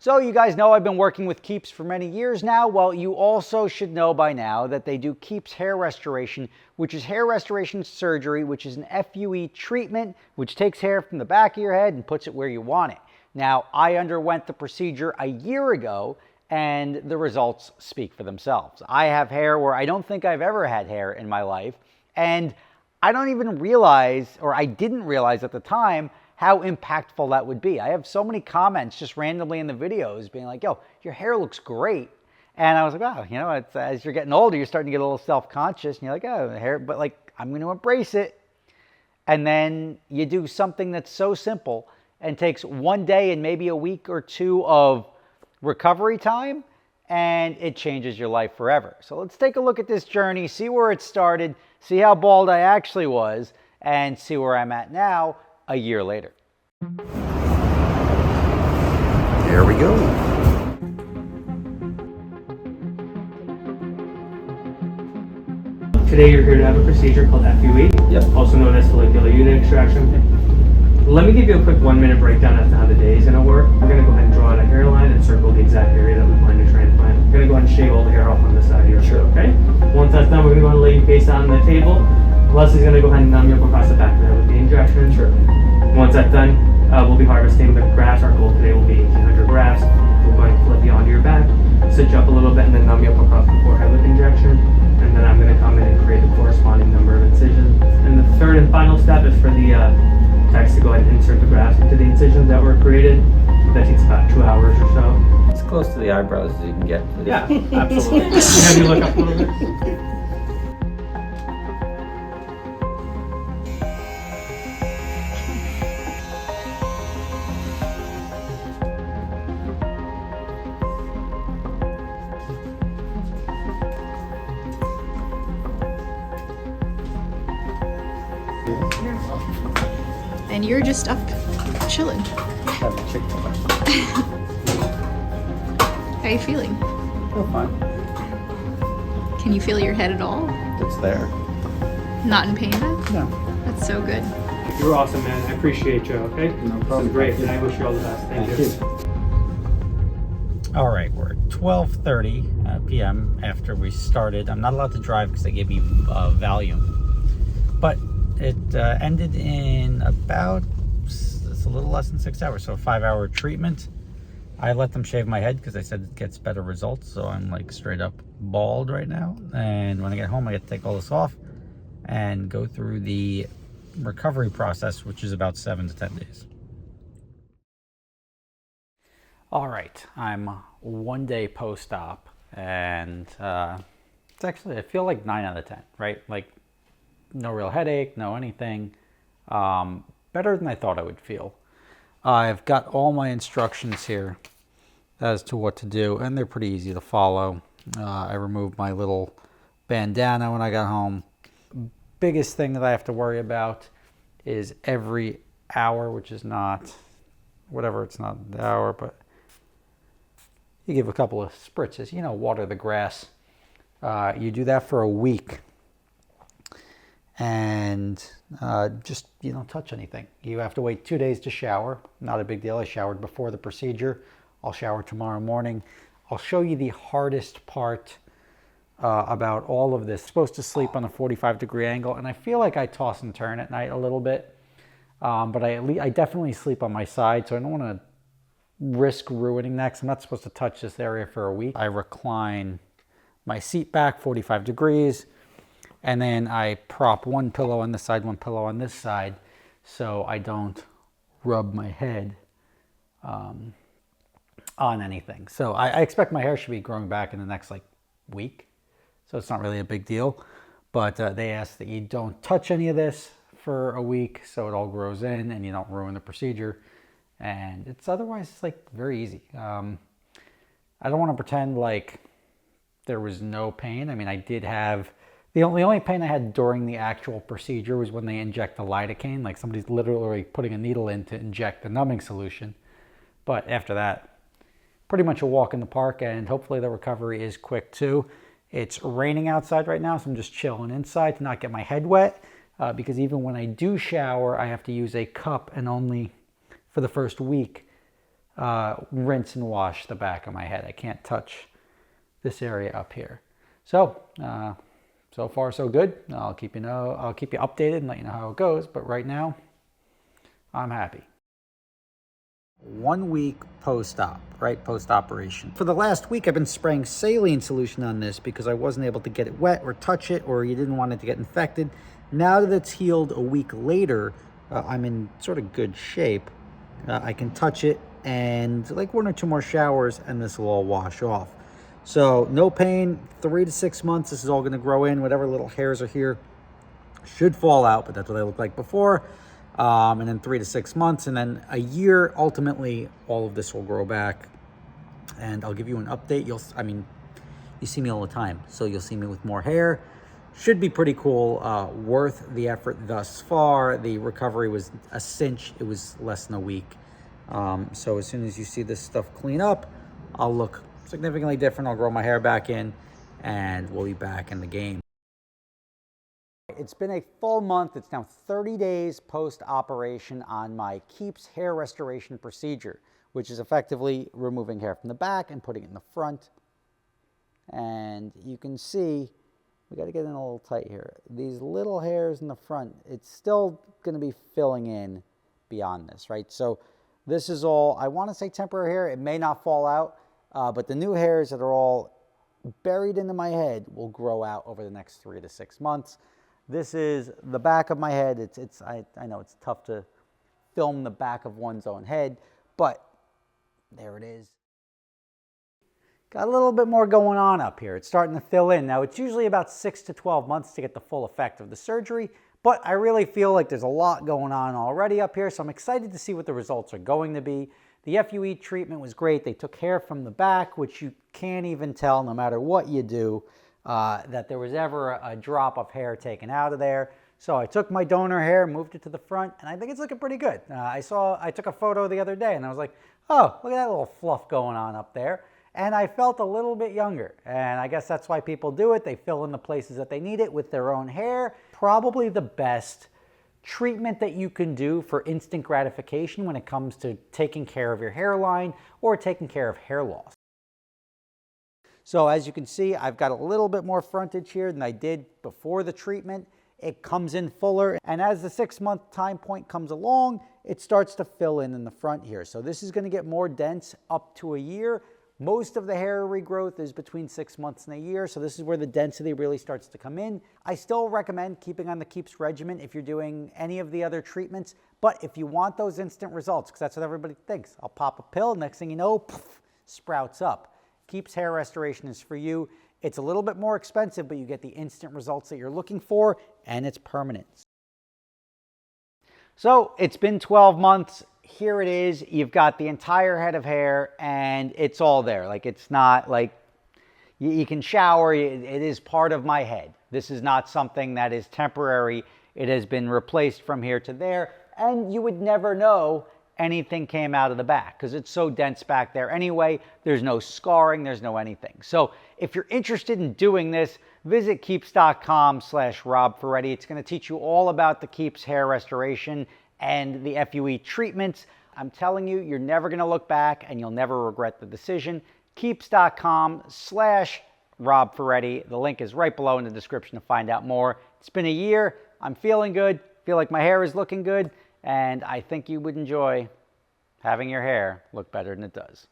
So you guys know I've been working with Keeps for many years now. Well, you also should know by now that they do Keeps hair restoration, which is hair restoration surgery, which is an FUE treatment, which takes hair from the back of your head and puts it where you want it. Now, I underwent the procedure a year ago, and the results speak for themselves. I have hair where I don't think I've ever had hair in my life, and I don't even realize, or I didn't realize at the time, how impactful that would be. I have so many comments just randomly in the videos being like, yo, your hair looks great. And I was like, wow, you know, it's, as you're getting older, you're starting to get a little self-conscious, and you're like, oh, hair, but like, I'm going to embrace it. And then you do something that's so simple and takes one day and maybe a week or two of recovery time, and it changes your life forever. So let's take a look at this journey, see where it started, see how bald I actually was, and see where I'm at now, a year later. There we go. Today you're here to have a procedure called FUE, also known as follicular unit extraction. Let me give you a quick 1-minute breakdown as to how the day is going to work. We're going to go ahead and draw out a hairline and circle the exact area that we plan to transplant. We're going to go ahead and shave all the hair off on the side of your head, okay? Once that's done, we're going to go ahead and lay you face down on the table. Leslie's going to go ahead and numb you up across the back of the head with the injection. Once that's done, we'll be harvesting the grafts. Our goal today will be 1,800 grafts. We'll go ahead and flip you onto your back, sit you up a little bit, and then numb you up across the forehead with the injection. And then I'm going to come in and create the corresponding number of incisions. And the third and final step is for the techs to go ahead and insert the grafts into the incisions that were created. That takes about 2 hours or so. As close to the eyebrows as you can get. Yeah, absolutely. Have you look up a little bit? And you're just up chilling. How are you feeling? Feel fine. Can you feel your head at all? It's there. Not in pain then? No. That's so good. You're awesome, man. I appreciate you, okay? No problem. This is great, and I wish you all the best. Thank you. All right, we're at 12:30 p.m. after we started. I'm not allowed to drive because they gave me Valium. But it ended in about, it's a little less than 6 hours, so a 5-hour treatment. I let them shave my head because they said it gets better results, so I'm like straight up bald right now. And when I get home, I get to take all this off and go through the recovery process, which is about 7 to 10 days. All right, I'm 1 day post-op, and it's actually, I feel like 9 out of 10, right? Like, no real headache, no anything. Better than I thought I would feel. I've got all my instructions here as to what to do, and they're pretty easy to follow. I removed my little bandana when I got home. Biggest thing that I have to worry about is every hour, which is not, whatever, it's not the hour, but you give a couple of spritzes, you know, water the grass. You do that for a week. And just, you don't touch anything. You have to wait 2 days to shower. Not a big deal. I showered before the procedure. I'll shower tomorrow morning. I'll show you the hardest part about all of this. I'm supposed to sleep on a 45-degree angle, and I feel like I toss and turn at night a little bit. But I definitely sleep on my side, so I don't want to risk ruining that, 'cause I'm not supposed to touch this area for a week. I recline my seat back 45 degrees. And then I prop one pillow on this side, one pillow on this side, so I don't rub my head on anything. So I expect my hair should be growing back in the next like week. So it's not really a big deal. But they ask that you don't touch any of this for a week so it all grows in and you don't ruin the procedure. And it's otherwise it's like very easy. I don't want to pretend like there was no pain. I mean, I did have... The only pain I had during the actual procedure was when they inject the lidocaine, like somebody's literally putting a needle in to inject the numbing solution. But after that, pretty much a walk in the park, and hopefully the recovery is quick too. It's raining outside right now, so I'm just chilling inside to not get my head wet, because even when I do shower, I have to use a cup, and only for the first week rinse and wash the back of my head. I can't touch this area up here. So, so far so good. I'll keep you updated and let you know how it goes. But right now, I'm happy. 1 week post-op, right? Post-operation. For the last week, I've been spraying saline solution on this because I wasn't able to get it wet or touch it, or you didn't want it to get infected. Now that it's healed a week later, I'm in sort of good shape. I can touch it, and like 1 or 2 more showers and this will all wash off. So no pain, 3 to 6 months, this is all gonna grow in. Whatever little hairs are here should fall out, but that's what they looked like before. And then 3 to 6 months, and then a year, ultimately, all of this will grow back. And I'll give you an update. You see me all the time, so you'll see me with more hair. Should be pretty cool, worth the effort thus far. The recovery was a cinch. It was less than a week. So as soon as you see this stuff clean up, I'll look significantly different. I'll grow my hair back in, and we'll be back in the game. It's been a full month. It's now 30 days post-operation on my Keeps hair restoration procedure, which is effectively removing hair from the back and putting it in the front. And you can see, we got to get in a little tight here. These little hairs in the front, it's still going to be filling in beyond this, right? So this is all, I want to say temporary hair. It may not fall out, but the new hairs that are all buried into my head will grow out over the next 3 to 6 months. This is the back of my head. I know it's tough to film the back of one's own head, but there it is. Got a little bit more going on up here. It's starting to fill in. Now, it's usually about 6 to 12 months to get the full effect of the surgery, but I really feel like there's a lot going on already up here, so I'm excited to see what the results are going to be. The FUE treatment was great. They took hair from the back, which you can't even tell no matter what you do, that there was ever a drop of hair taken out of there. So I took my donor hair, moved it to the front, and I think it's looking pretty good. I took a photo the other day and I was like, oh, look at that little fluff going on up there. And I felt a little bit younger. And I guess that's why people do it. They fill in the places that they need it with their own hair. Probably the best treatment that you can do for instant gratification when it comes to taking care of your hairline or taking care of hair loss. So as you can see, I've got a little bit more frontage here than I did before the treatment. It comes in fuller, and as the 6-month time point comes along, it starts to fill in the front here. So this is going to get more dense up to a year. Most of the hair regrowth is between 6 months and a year, so this is where the density really starts to come in. I still recommend keeping on the Keeps regimen if you're doing any of the other treatments, but if you want those instant results, because that's what everybody thinks, I'll pop a pill, next thing you know, poof, sprouts up. Keeps hair restoration is for you. It's a little bit more expensive, but you get the instant results that you're looking for, and it's permanent. So it's been 12 months. Here it is. You've got the entire head of hair, and it's all there. Like, it's not like you can shower. It is part of my head. This is not something that is temporary. It has been replaced from here to there, and you would never know anything came out of the back because it's so dense back there anyway. There's no scarring, there's no anything. So if you're interested in doing this, visit keeps.com/Rob Ferretti. It's going to teach you all about the Keeps hair restoration and the FUE treatments. I'm telling you, you're never going to look back and you'll never regret the decision. Keeps.com/Rob Ferretti. The link is right below in the description to find out more. It's been a year. I'm feeling good. Feel like my hair is looking good. And I think you would enjoy having your hair look better than it does.